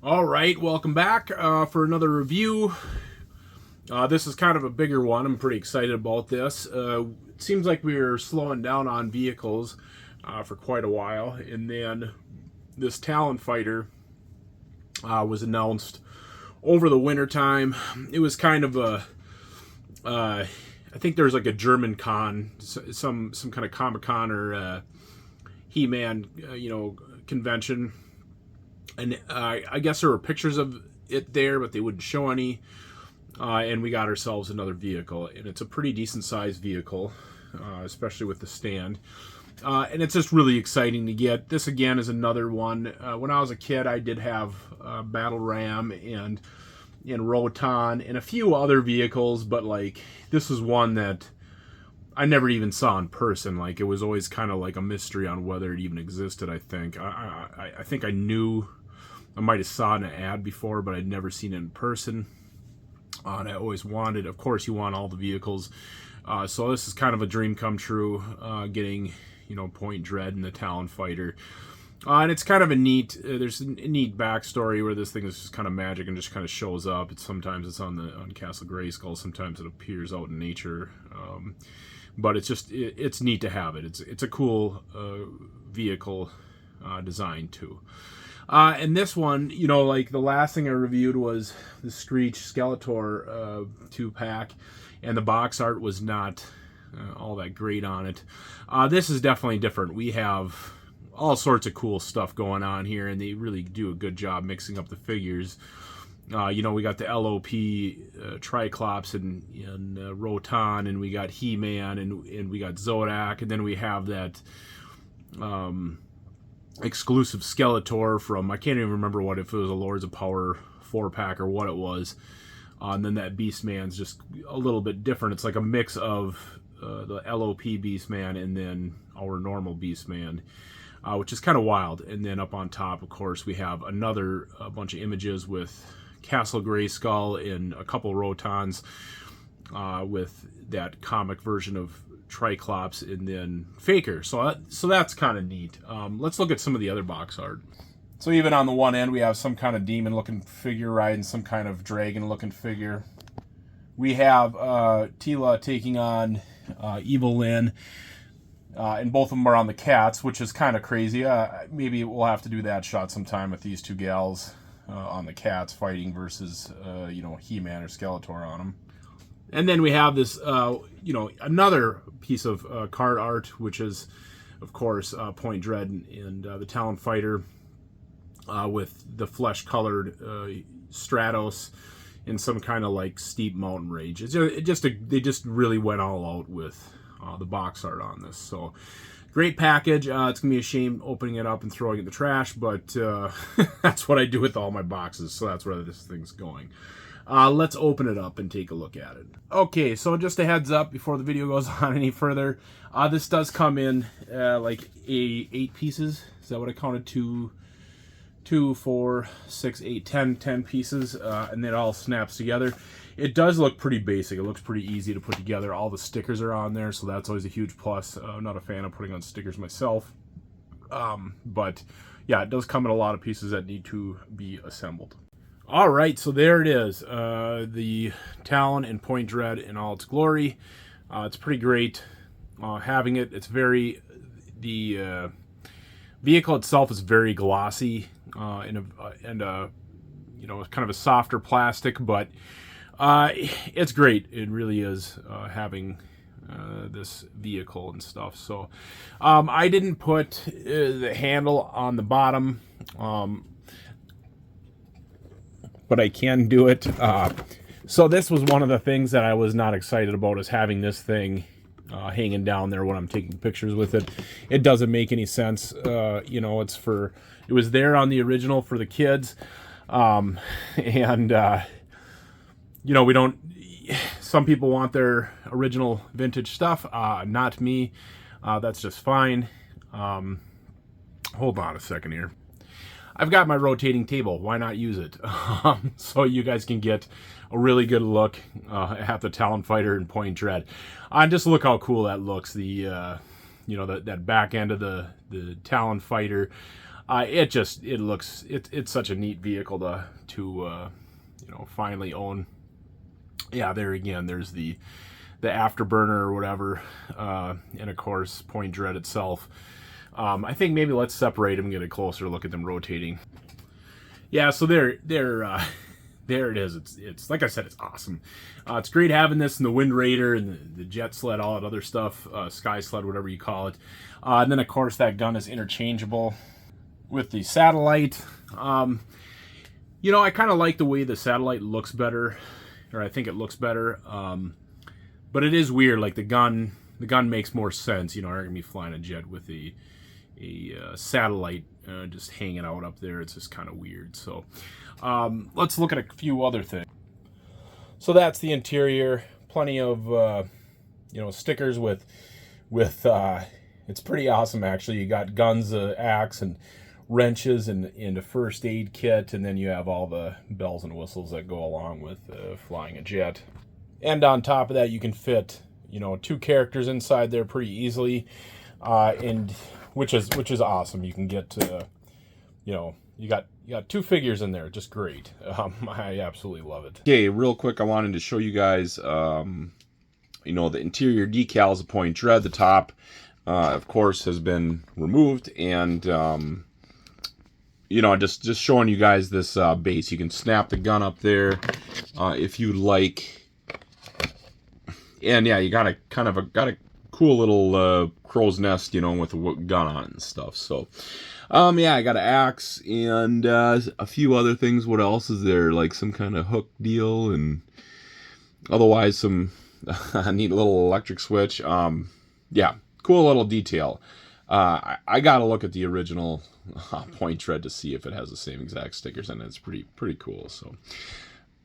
All right, welcome back for another review. This is kind of a bigger one. I'm pretty excited about this. It seems like we were slowing down on vehicles for quite a while, and then this Talon fighter was announced over the winter time. It was kind of I think there's like a German con, some kind of Comic Con or He-Man, convention. And I guess there were pictures of it there, but they wouldn't show any. And we got ourselves another vehicle, and it's a pretty decent sized vehicle, especially with the stand. And it's just really exciting to get. This again is another one. When I was a kid, I did have Battle Ram and Roton and a few other vehicles, but like this is one that I never even saw in person. Like it was always kind of like a mystery on whether it even existed. I think I think I knew. I might have saw an ad before, but I'd never seen it in person. And I always wanted, of course, you want all the vehicles. So this is kind of a dream come true, getting, Point Dread and the Talon fighter. And it's kind of a neat, there's a neat backstory where this thing is just kind of magic and just kind of shows up. Sometimes it's on Castle Grayskull, sometimes it appears out in nature. But it's neat to have it. It's a cool vehicle design too. And this one, like the last thing I reviewed was the Screech Skeletor 2-pack, and the box art was not all that great on it. This is definitely different. We have all sorts of cool stuff going on here, and they really do a good job mixing up the figures. We got the LOP Triclops and Roton, and we got He-Man, and we got Zodak, and then we have that exclusive Skeletor from, I can't even remember if it was a Lords of Power 4-pack or what it was. And then that Beastman's just a little bit different. It's like a mix of the LOP Beastman and then our normal Beastman, which is kind of wild. And then up on top, of course, we have a bunch of images with Castle Grayskull and a couple Rotons with that comic version of Triclops and then Faker. So that's kind of neat. Let's look at some of the other box art. So even on the one end, we have some kind of demon-looking figure riding some kind of dragon-looking figure. We have Tila taking on Evil Lyn, and both of them are on the cats, which is kind of crazy. Maybe we'll have to do that shot sometime with these two gals on the cats fighting versus, He-Man or Skeletor on them. And then we have this, another piece of card art, which is, of course, Point Dread and the Talon fighter with the flesh-colored Stratos in some kind of like steep mountain range. They just really went all out with the box art on this. So great package. It's gonna be a shame opening it up and throwing it in the trash, but that's what I do with all my boxes. So that's where this thing's going. Let's open it up and take a look at it. Okay, so just a heads up before the video goes on any further. This does come in like 8 pieces. Is that what I counted? 2, 4, 6, 8, 10 pieces, and then it all snaps together. It does look pretty basic. It looks pretty easy to put together. All the stickers are on there, so that's always a huge plus. I'm not a fan of putting on stickers myself. But yeah, it does come in a lot of pieces that need to be assembled. All right, so there it is, the Talon and Point Dread in all its glory. It's pretty great having it. The vehicle itself is very glossy and kind of a softer plastic, but it's great. It really is having this vehicle and stuff. So I didn't put the handle on the bottom. But I can do it. So this was one of the things that I was not excited about, is having this thing hanging down there when I'm taking pictures with it. It doesn't make any sense. It was there on the original for the kids. We don't, some people want their original vintage stuff. Not me. That's just fine. Hold on a second here. I've got my rotating table. Why not use it? So you guys can get a really good look at the Talon fighter and Point Dread. Just look how cool that looks. The that back end of the Talon fighter It's such a neat vehicle to finally own. Yeah, there again, there's the afterburner or whatever, and of course Point Dread itself. I think maybe let's separate them and get a closer look at them rotating. Yeah, so there it is. It's like I said, it's awesome. It's great having this in the Wind Raider and the Jet Sled, all that other stuff, Sky Sled, whatever you call it. And then of course that gun is interchangeable with the satellite. I kind of like the way the satellite looks better, or I think it looks better. But it is weird. Like the gun makes more sense. I'm not gonna be flying a jet with a satellite just hanging out up there. It's just kind of weird. So let's look at a few other things. So that's the interior. Plenty of stickers with it's pretty awesome actually. You got guns, axe, and wrenches, and a first aid kit, and then you have all the bells and whistles that go along with flying a jet. And on top of that, you can fit 2 characters inside there pretty easily, and which is awesome. You can get you got 2 figures in there, just great. I absolutely love it. Okay, real quick, I wanted to show you guys the interior decals of Point Dread. The top, of course, has been removed, and just showing you guys this base. You can snap the gun up there if you like. And yeah, you got a cool little crow's nest, with a gun on it and stuff. So, yeah, I got an axe and a few other things. What else is there? Like some kind of hook deal, and otherwise some neat little electric switch. Yeah, cool little detail. I got to look at the original Point Dread to see if it has the same exact stickers in it. It's pretty cool. So,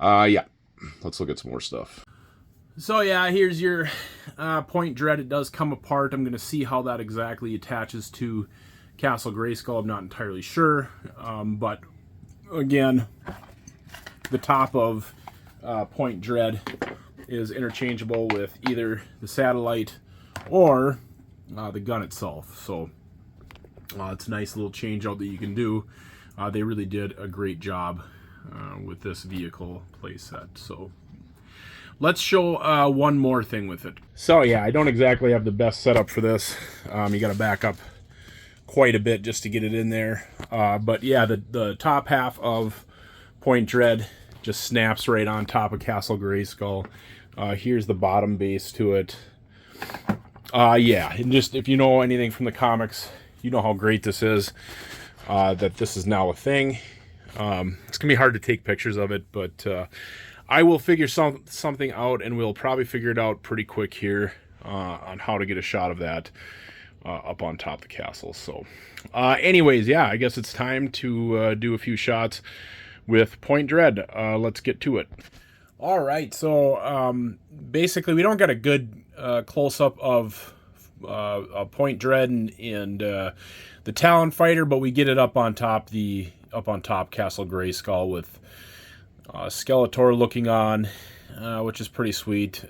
yeah, let's look at some more stuff. So yeah, here's your Point Dread. It does come apart. I'm going to see how that exactly attaches to Castle Grayskull. I'm not entirely sure. But again, the top of Point Dread is interchangeable with either the satellite or the gun itself. So it's a nice little change out that you can do. They really did a great job with this vehicle playset. So let's show one more thing with it. So yeah, I don't exactly have the best setup for this. You got to back up quite a bit just to get it in there. But yeah, the top half of Point Dread just snaps right on top of Castle Grayskull. Here's the bottom base to it. Yeah, and just if you know anything from the comics, you know how great this is. That this is now a thing. It's gonna be hard to take pictures of it, but I will figure something out, and we'll probably figure it out pretty quick here on how to get a shot of that up on top of the castle. So anyways, yeah, I guess it's time to do a few shots with Point Dread. Let's get to it. All right, so basically we don't get a good close-up of Point Dread and the Talon fighter, but we get it up on top Castle Grayskull with Skeletor looking on, which is pretty sweet.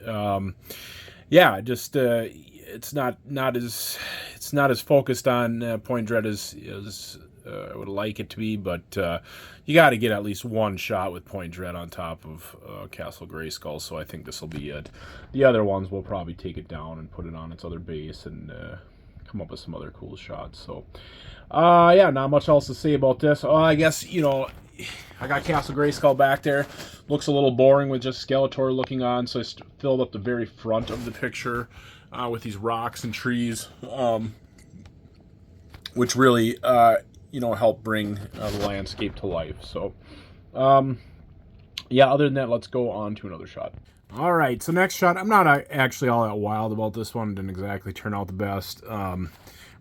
Yeah, just it's not as focused on Point Dread as I would like it to be, but you got to get at least one shot with Point Dread on top of Castle Grayskull. So I think this will be it. The other ones will probably take it down and put it on its other base and come up with some other cool shots. So yeah, not much else to say about this. I guess I got Castle Grayskull back there. Looks a little boring with just Skeletor looking on, so I filled up the very front of the picture with these rocks and trees, which really help bring the landscape to life. So yeah, other than that, let's go on to another shot. All right, so next shot, I'm not actually all that wild about this one. It didn't exactly turn out the best.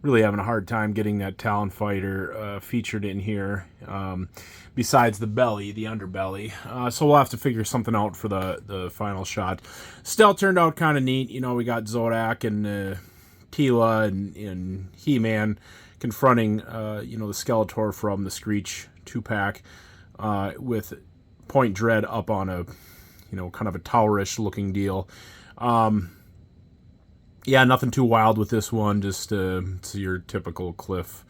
Really having a hard time getting that Talon fighter featured in here, besides the belly, the underbelly. So we'll have to figure something out for the final shot. Still turned out kind of neat. We got Zodak and Tila and He-Man confronting the Skeletor from the Screech 2-pack with Point Dread up on a kind of a towerish looking deal. Yeah, nothing too wild with this one. Just it's your typical cliff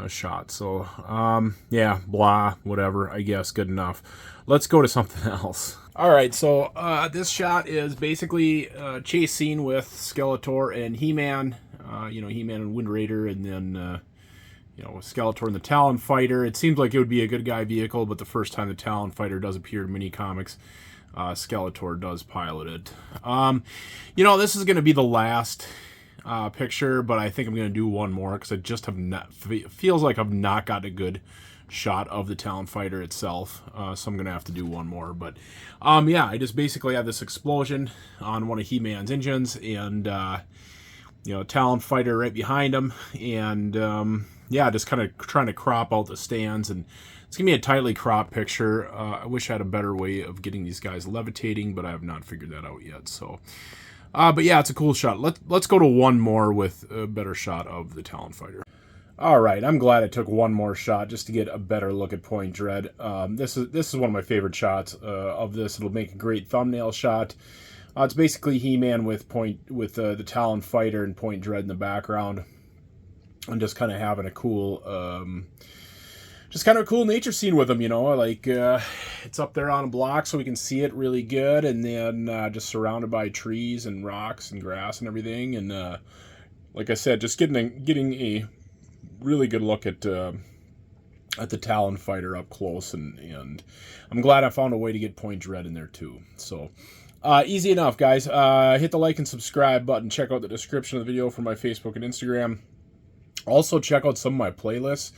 shot. So, yeah, blah, whatever, I guess, good enough. Let's go to something else. All right, so this shot is basically a chase scene with Skeletor and He-Man. He-Man and Wind Raider, and then, Skeletor and the Talon Fighter. It seems like it would be a good guy vehicle, but the first time the Talon Fighter does appear in mini comics, Skeletor does pilot it. This is going to be the last picture, but I think I'm going to do one more because I just have not, feels like I've not gotten a good shot of the Talon Fighter itself, so I'm going to have to do one more. But I just basically have this explosion on one of He-Man's engines, and Talon Fighter right behind him, and just kind of trying to crop out the stands, and it's gonna be a tightly cropped picture. I wish I had a better way of getting these guys levitating, but I have not figured that out yet. So, it's a cool shot. Let's go to one more with a better shot of the Talon Fighter. All right, I'm glad I took one more shot just to get a better look at Point Dread. This is one of my favorite shots of this. It'll make a great thumbnail shot. It's basically He-Man with the Talon Fighter and Point Dread in the background, and just kind of having a cool, nature scene with him. It's up there on a block so we can see it really good, and then just surrounded by trees and rocks and grass and everything. And like I said, just getting a really good look at the Talon Fighter up close, and I'm glad I found a way to get Point Dread in there too. So. Easy enough, guys. Hit the like and subscribe button. Check out the description of the video for my Facebook and Instagram. Also, check out some of my playlists.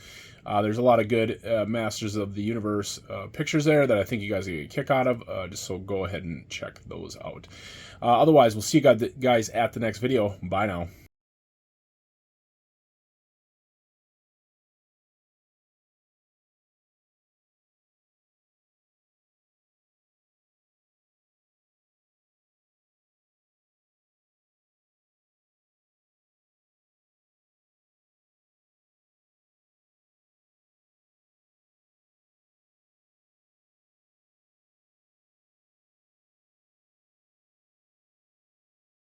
There's a lot of good Masters of the Universe pictures there that I think you guys will get a kick out of. Just so go ahead and check those out. Otherwise, we'll see you guys at the next video. Bye now.